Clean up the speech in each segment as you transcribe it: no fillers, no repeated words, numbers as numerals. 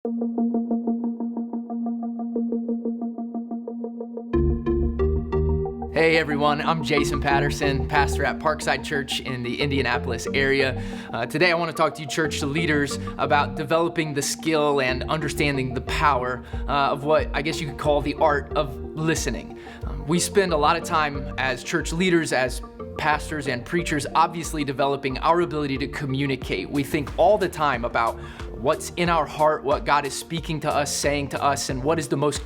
Hey everyone, I'm Jason Patterson, pastor at Parkside Church in the Indianapolis area. Today I want to talk to you church leaders about developing the skill and understanding the power of what I guess you could call the art of listening. We spend a lot of time as church leaders, as pastors and preachers, obviously developing our ability to communicate. We think all the time about what's in our heart, what God is speaking to us, saying to us, and what is the most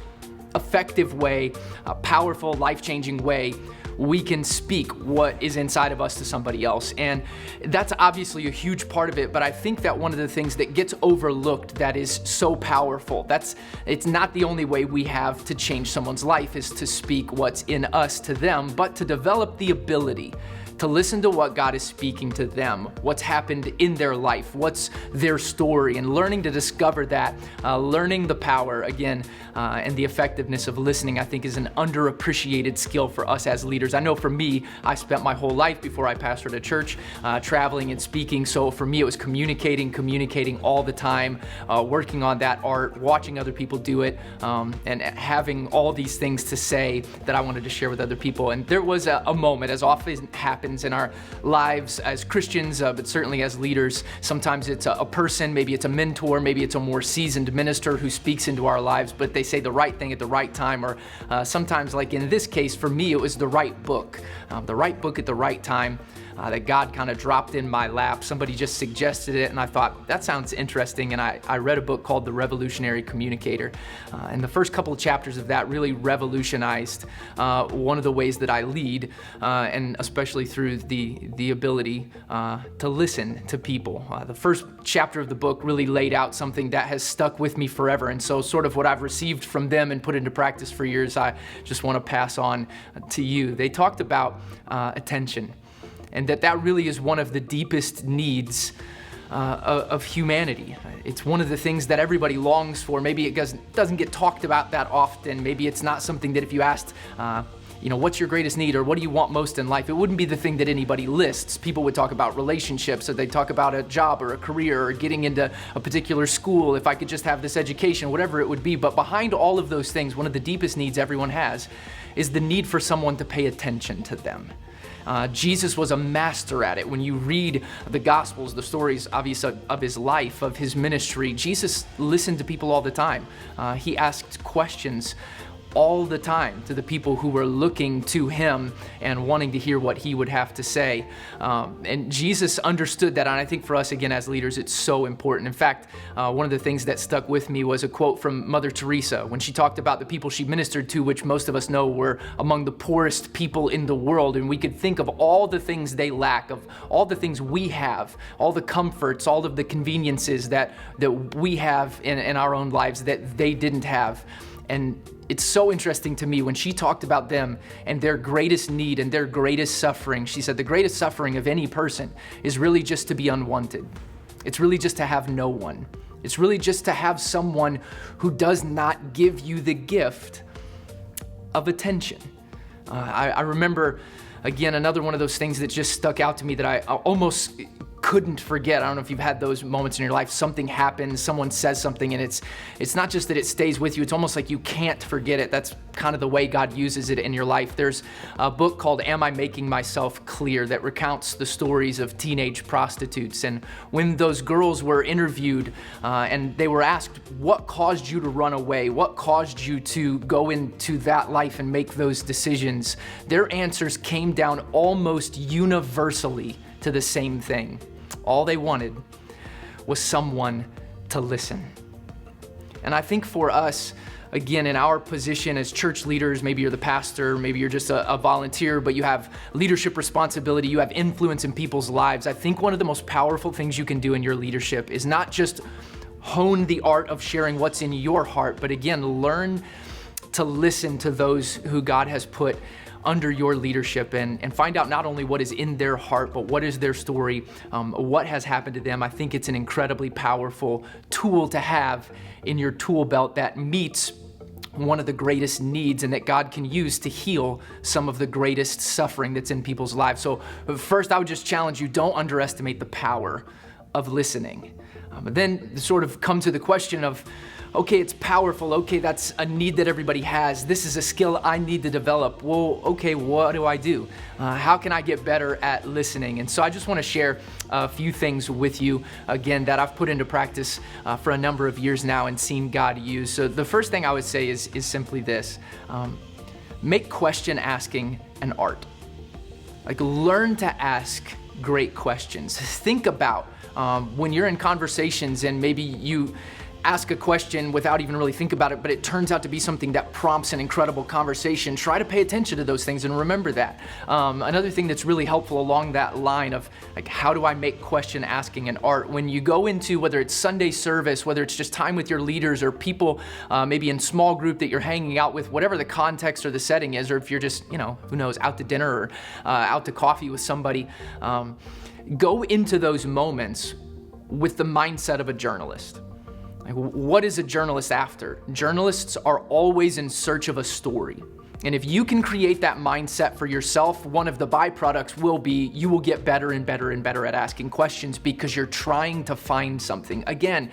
effective way, a powerful, life-changing way we can speak what is inside of us to somebody else. And that's obviously a huge part of it, but I think that one of the things that gets overlooked that is so powerful, it's not the only way we have to change someone's life is to speak what's in us to them, but to develop the ability to listen to what God is speaking to them, what's happened in their life, what's their story, and learning to discover that, learning the power, again, and the effectiveness of listening, I think is an underappreciated skill for us as leaders. I know for me, I spent my whole life before I pastored a church, traveling and speaking, so for me it was communicating all the time, working on that art, watching other people do it, and having all these things to say that I wanted to share with other people. And there was a moment, as often happens in our lives as Christians, but certainly as leaders. Sometimes it's a person, maybe it's a mentor, maybe it's a more seasoned minister who speaks into our lives, but they say the right thing at the right time, or sometimes, like in this case, for me, it was the right book at the right time. That God kind of dropped in my lap. Somebody just suggested it, and I thought, that sounds interesting, and I read a book called The Revolutionary Communicator. And the first couple of chapters of that really revolutionized one of the ways that I lead, and especially through the ability to listen to people. The first chapter of the book really laid out something that has stuck with me forever, and so sort of what I've received from them and put into practice for years, I just want to pass on to you. They talked about attention, and that really is one of the deepest needs of humanity. It's one of the things that everybody longs for. Maybe it doesn't get talked about that often. Maybe it's not something that if you asked, what's your greatest need, or what do you want most in life, it wouldn't be the thing that anybody lists. People would talk about relationships, or they'd talk about a job or a career or getting into a particular school, if I could just have this education, whatever it would be. But behind all of those things, one of the deepest needs everyone has is the need for someone to pay attention to them. Jesus was a master at it. When you read the Gospels, the stories obviously of his life, of his ministry, Jesus listened to people all the time. He asked questions all the time to the people who were looking to him and wanting to hear what he would have to say. And Jesus understood that, and I think for us, again, as leaders, it's so important. In fact, one of the things that stuck with me was a quote from Mother Teresa when she talked about the people she ministered to, which most of us know were among the poorest people in the world, and we could think of all the things they lack, of all the things we have, all the comforts, all of the conveniences that we have in our own lives that they didn't have. And it's so interesting to me when she talked about them and their greatest need and their greatest suffering. She said the greatest suffering of any person is really just to be unwanted. It's really just to have no one. It's really just to have someone who does not give you the gift of attention. I remember, again, another one of those things that just stuck out to me that I almost couldn't forget. I don't know if you've had those moments in your life. Something happens, someone says something, and it's not just that it stays with you, it's almost like you can't forget it. That's kind of the way God uses it in your life. There's a book called Am I Making Myself Clear that recounts the stories of teenage prostitutes. And when those girls were interviewed and they were asked, what caused you to run away? What caused you to go into that life and make those decisions? Their answers came down almost universally to the same thing. All they wanted was someone to listen. And I think for us, again, in our position as church leaders, maybe you're the pastor, maybe you're just a volunteer, but you have leadership responsibility, you have influence in people's lives. I think one of the most powerful things you can do in your leadership is not just hone the art of sharing what's in your heart, but again, learn to listen to those who God has put under your leadership and find out not only what is in their heart, but what is their story, what has happened to them. I think it's an incredibly powerful tool to have in your tool belt that meets one of the greatest needs and that God can use to heal some of the greatest suffering that's in people's lives. So first, I would just challenge you, don't underestimate the power of listening. But then sort of come to the question of, okay, it's powerful. Okay, that's a need that everybody has. This is a skill I need to develop. Well, okay, what do I do? How can I get better at listening? And so I just want to share a few things with you, again, that I've put into practice for a number of years now and seen God use. So the first thing I would say is simply this. Make question asking an art. Like, learn to ask great questions. Think about when you're in conversations and maybe you ask a question without even really think about it, but it turns out to be something that prompts an incredible conversation. Try to pay attention to those things and remember that. Another thing that's really helpful along that line of like, how do I make question asking an art? When you go into, whether it's Sunday service, whether it's just time with your leaders or people maybe in small group that you're hanging out with, whatever the context or the setting is, or if you're just, who knows, out to dinner or out to coffee with somebody, go into those moments with the mindset of a journalist. What is a journalist after? Journalists are always in search of a story. And if you can create that mindset for yourself, one of the byproducts will be you will get better and better and better at asking questions because you're trying to find something. Again,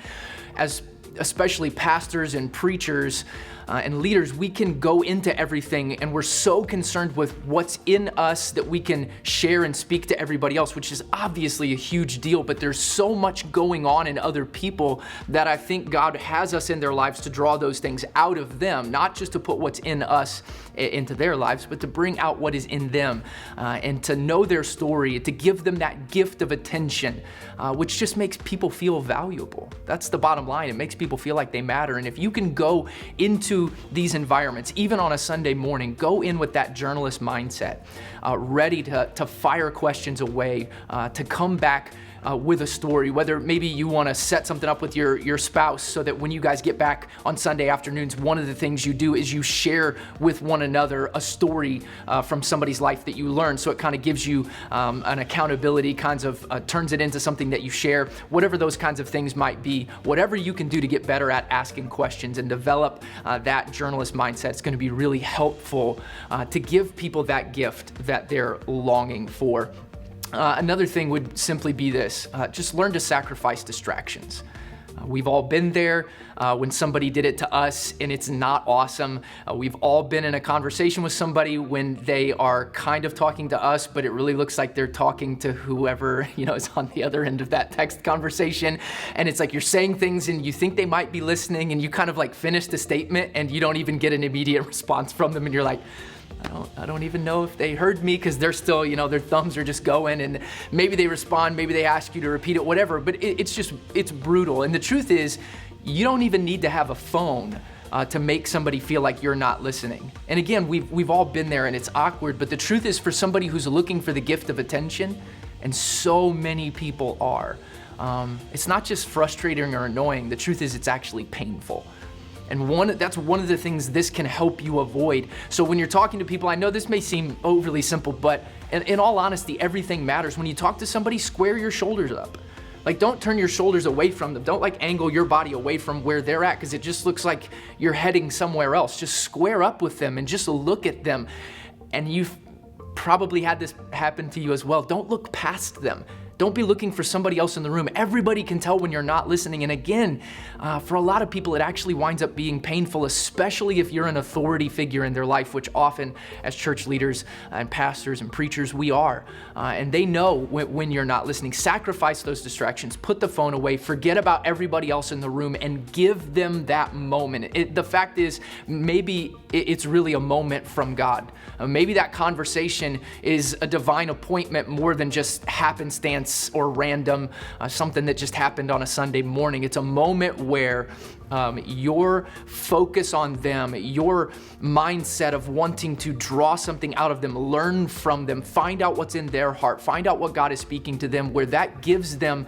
as especially pastors and preachers and leaders, we can go into everything and we're so concerned with what's in us that we can share and speak to everybody else, which is obviously a huge deal, but there's so much going on in other people that I think God has us in their lives to draw those things out of them, not just to put what's in us into their lives, but to bring out what is in them and to know their story, to give them that gift of attention, which just makes people feel valuable. That's the bottom line. It makes people feel like they matter. And if you can go into these environments, even on a Sunday morning, go in with that journalist mindset, ready to fire questions away, to come back with a story, whether maybe you want to set something up with your spouse so that when you guys get back on Sunday afternoons, one of the things you do is you share with one another a story from somebody's life that you learned. So it kind of gives you an accountability, turns it into something that you share, whatever those kinds of things might be. Whatever you can do to get better at asking questions and develop that journalist mindset, it's going to be really helpful to give people that gift that they're longing for. Another thing would simply be this, just learn to sacrifice distractions. We've all been there when somebody did it to us and it's not awesome. We've all been in a conversation with somebody when they are kind of talking to us, but it really looks like they're talking to whoever, is on the other end of that text conversation. And it's like you're saying things and you think they might be listening and you kind of like finish the statement and you don't even get an immediate response from them and you're like, I don't even know if they heard me because they're still, their thumbs are just going and maybe they respond, maybe they ask you to repeat it, whatever, but it's brutal. And the truth is, you don't even need to have a phone to make somebody feel like you're not listening. And again, we've all been there and it's awkward, but the truth is for somebody who's looking for the gift of attention, and so many people are, it's not just frustrating or annoying. The truth is it's actually painful. And that's one of the things this can help you avoid. So when you're talking to people, I know this may seem overly simple, but in all honesty, everything matters. When you talk to somebody, square your shoulders up. Like, don't turn your shoulders away from them. Don't angle your body away from where they're at because it just looks like you're heading somewhere else. Just square up with them and just look at them. And you've probably had this happen to you as well. Don't look past them. Don't be looking for somebody else in the room. Everybody can tell when you're not listening. And again, for a lot of people, it actually winds up being painful, especially if you're an authority figure in their life, which often as church leaders and pastors and preachers, we are. And they know when you're not listening. Sacrifice those distractions, put the phone away, forget about everybody else in the room and give them that moment. The fact is, maybe it's really a moment from God. Maybe that conversation is a divine appointment more than just happenstance or random, something that just happened on a Sunday morning. It's a moment where your focus on them, your mindset of wanting to draw something out of them, learn from them, find out what's in their heart, find out what God is speaking to them, where that gives them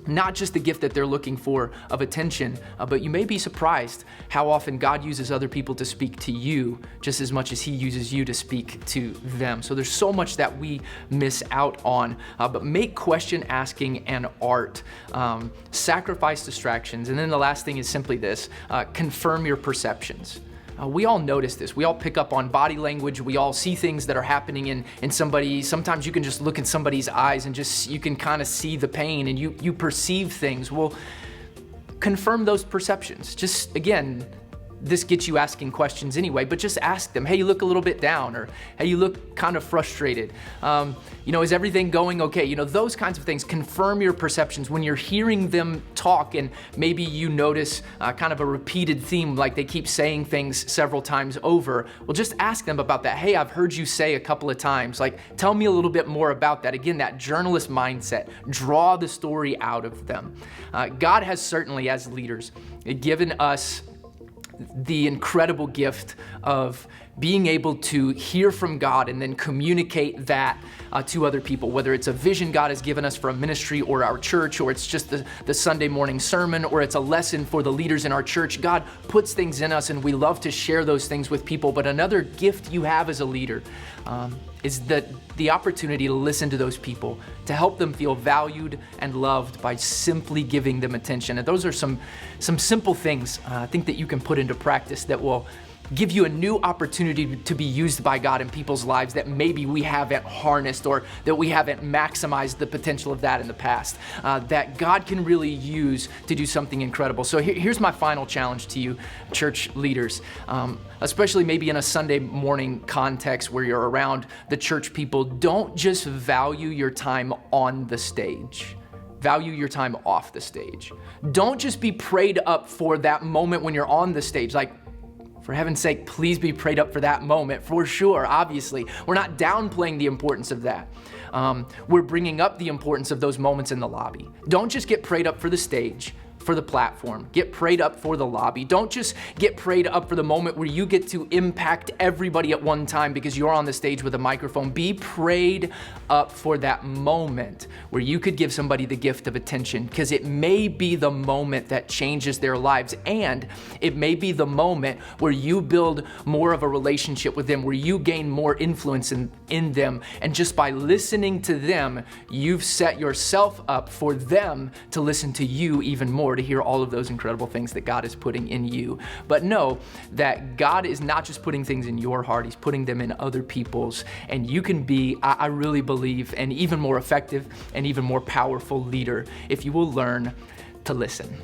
not just the gift that they're looking for of attention, but you may be surprised how often God uses other people to speak to you just as much as he uses you to speak to them. So there's so much that we miss out on, but make question asking an art. Sacrifice distractions. And then the last thing is simply this, confirm your perceptions. We all notice this. We all pick up on body language. We all see things that are happening in somebody. Sometimes you can just look in somebody's eyes and you can kind of see the pain and you perceive things. Well, confirm those perceptions. Just, again, this gets you asking questions anyway, but just ask them, hey, you look a little bit down, or hey, you look kind of frustrated. Is everything going okay? Those kinds of things. Confirm your perceptions. When you're hearing them talk and maybe you notice kind of a repeated theme, like they keep saying things several times over, well, just ask them about that. Hey, I've heard you say a couple of times, like, tell me a little bit more about that. Again, that journalist mindset, draw the story out of them. God has certainly, as leaders, given us the incredible gift of being able to hear from God and then communicate that to other people, whether it's a vision God has given us for a ministry or our church, or it's just the Sunday morning sermon, or it's a lesson for the leaders in our church. God puts things in us and we love to share those things with people. But another gift you have as a leader is that the opportunity to listen to those people, to help them feel valued and loved by simply giving them attention. And those are some simple things I think that you can put into practice that will give you a new opportunity to be used by God in people's lives that maybe we haven't harnessed, or that we haven't maximized the potential of that in the past, that God can really use to do something incredible. So here's my final challenge to you, church leaders, especially maybe in a Sunday morning context where you're around the church people. Don't just value your time on the stage. Value your time off the stage. Don't just be prayed up for that moment when you're on the stage. Like, for heaven's sake, please be prayed up for that moment, for sure, obviously. We're not downplaying the importance of that. We're bringing up the importance of those moments in the lobby. Don't just get prayed up for the stage, for the platform. Get prayed up for the lobby. Don't just get prayed up for the moment where you get to impact everybody at one time because you're on the stage with a microphone. Be prayed up for that moment where you could give somebody the gift of attention, because it may be the moment that changes their lives, and it may be the moment where you build more of a relationship with them, where you gain more influence in them, and just by listening to them, you've set yourself up for them to listen to you even more, to hear all of those incredible things that God is putting in you. But know that God is not just putting things in your heart, He's putting them in other people's, and you can be, I really believe, an even more effective and even more powerful leader if you will learn to listen.